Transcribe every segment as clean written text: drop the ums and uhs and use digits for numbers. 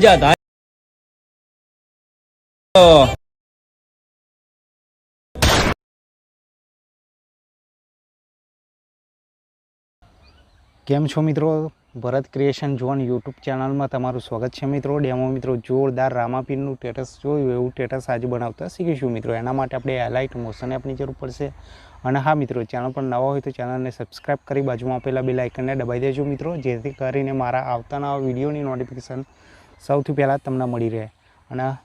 जाता है। केम छो मित्रों, Bharat creation zone YouTube channel में तमारुं स्वागत है। मित्रों डेमो मित्रों जोरदार रामापीरનું टेटस જોયું એવું ટેટસ आज बनावता શીખીશું मित्रों। एना माटे आपणे हाइलाइट मोशन एपनी जरूर पड़शे। અને હા મિત્રો, ચેનल पर नवा હોય तो चैनल ने सब्सक्राइब करी बाजुमां आपेला बेल आइकन ने दबाई देजो मित्रों, जेथी करीने मारा आवता नवा विडियोनी नोटिफिकेशन सौथी पहेला तमने मळी रहे। અને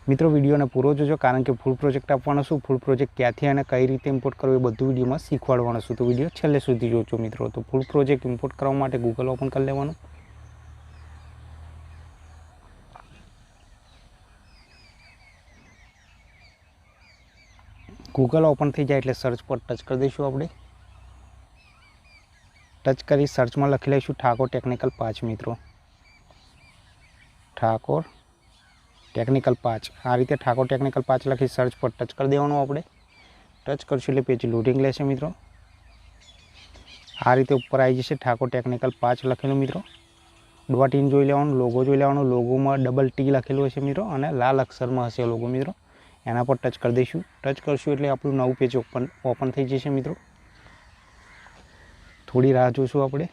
मित्रों विडियो ने पूरो जोजो, कारण के फूल प्रोजेक्ट आपवानो छुं। फूल प्रोजेक्ट क्यांथी अने कई रीते इम्पोर्ट करवुं ए बधुं विडियो में शीखवाडवानो छुं, तो विडियो छेल्ले सुधी जोजो मित्रों। तो फूल प्रोजेक्ट इम्पोर्ट करवा माटे गूगल ओपन कर लेवानुं। गूगल ओपन थी जाए एटले सर्च पर टच कर दईशुं आपणे। टच करी सर्च में लखी लईशुं ठाकोर टेक्निकल 5 मित्रों। ठाकोर टेक्निकल 5 आ रीते ठाकोर टेक्निकल 5 लखी सर्च पर टच कर देवानुं आपणे। टच करशुं एटले पेज लोडिंग लेशे मित्रों। आ रीते उपर आई जशे ठाकोर टेक्निकल 5 लखेलुं मित्रों। डॉट इन जोई लेवानुं, लोगो जोई लेवानुं। लोगो में डबल टी लखेलुं हशे मित्रों अने लाल अक्षर में हशे लोगो मित्रों। एना पर टच कर दईशुं। टच करशुं एटले आपणुं नवुं पेज ओपन थई जशे मित्रों। थोड़ी राह जोशुं आपणे।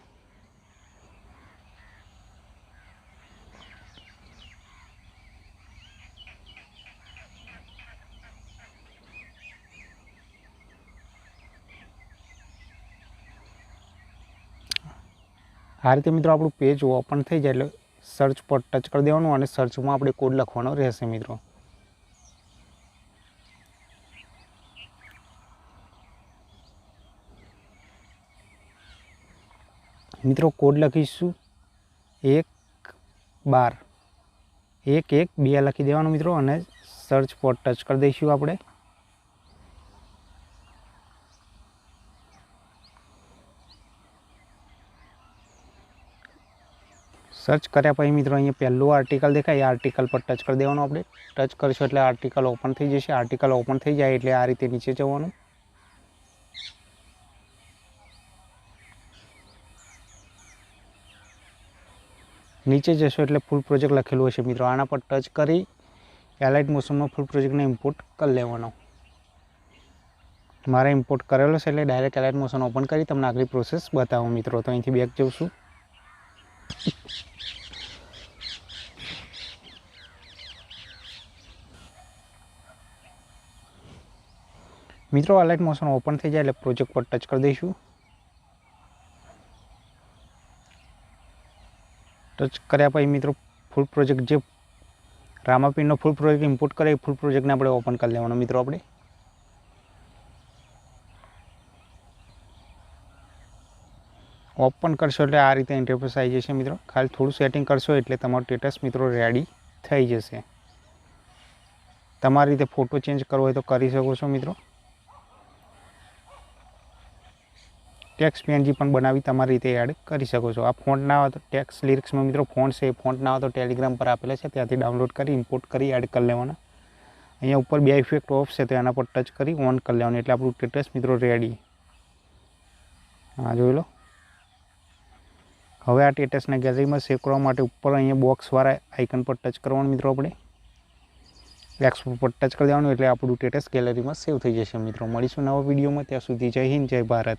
आ रीते मित्रों आपणुं पेज ओपन थई जाय एटले सर्च पर टच कर देवानुं अने सर्च में आपणे कोड लखवानो रहेशे मित्रों। मित्रों कोड लखीशुं 112 लखी देवानुं मित्रों अने सर्च पर टच कर दईशुं आपणे। सर्च कर्या पछी मित्रों अहींया पहेलुं आर्टिकल देखाय, आर्टिकल पर टच कर देवानुं आपणे। टच करशुं एटले आर्टिकल ओपन थई जशे। आर्टिकल ओपन थई जाय एटले आ रीते नीचे जवानुं। नीचे जशो एटले फूल प्रोजेक्ट लखेलुं हशे मित्रों। आना पर टच करी एलाइट मोशन में फूल प्रोजेक्ट ने इम्पोर्ट कर लेवानो। मारे इम्पोर्ट करेलो छे एटले डायरेक्ट एलाइट मोशन ओपन करी तमने आगळनी प्रोसेस बतावुं मित्रों। तो अहींथी बेक जउं छुं। मित्रों एलाइट मोशन ओपन थई जाय एटले प्रोजेक्ट पर टच कर दईशुं। टच कर्या पछी मित्रों फूल प्रोजेक्ट जे रामापीरनो फूल प्रोजेक्ट इम्पोर्ट करे फूल प्रोजेक्ट ने आपणे ओपन कर लेवानो मित्रों। आपणे ओपन करशो एटले आ रीते इंटरफेस आई जशे मित्रों। खाली थोड़ुं सेटिंग करशो एटले तमारुं स्टेटस मित्रों रेडी थई जशे। तमारी रीते फोटो चेन्ज करवो होय तो करी शको छो मित्रों। टेक्स्ट पीएनजी पण बनावी तमारी रीते एड करी शको छो। आ फॉन्ट ना हो तो टेक्स्ट लिरिक्स में मित्रों फॉन्ट से फॉन्ट ना हो तो टेलिग्राम पर आपेला छे, त्यांथी डाउनलॉड करी इम्पोर्ट करी एड कर लेवाना। अहींया उपर बे इफेक्ट ऑफ छे तो एना पर टच करी ऑन कर लेवानुं एटले आपणुं स्टेटस मित्रों रेडी। हाँ जोई लो। हवे आ स्टेटस ने गैलरी में सेव करवा माटे उपर अहींया बॉक्स वाळा आइकन पर टच करवानुं मित्रों। आपणे एक्सपोर्ट पर टच कर देवानुं एटले आपणुं स्टेटस गैलरी में सेव थई जशे मित्रों। मळीशुं नवा विडियो में, त्यां सुधी जय हिंद जय भारत।